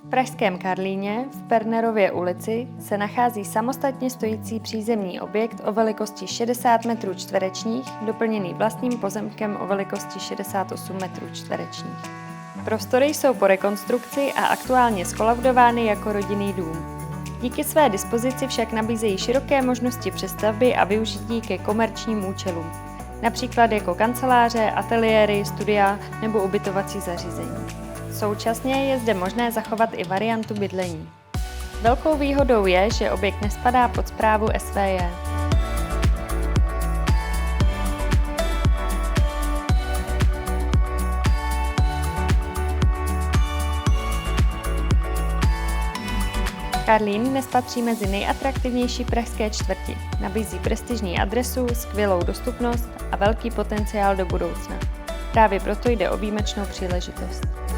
V pražském Karlíně v Pernerově ulici se nachází samostatně stojící přízemní objekt o velikosti 60 m2, doplněný vlastním pozemkem o velikosti 68 m2. Prostory jsou po rekonstrukci a aktuálně zkolaudovány jako rodinný dům. Díky své dispozici však nabízejí široké možnosti přestavby a využití ke komerčním účelům, například jako kanceláře, ateliéry, studia nebo ubytovací zařízení. Současně je zde možné zachovat i variantu bydlení. Velkou výhodou je, že objekt nespadá pod správu SVJ. Karlín dnes patří mezi nejatraktivnější pražské čtvrti. Nabízí prestižní adresu, skvělou dostupnost a velký potenciál do budoucna. Právě proto jde o výjimečnou příležitost.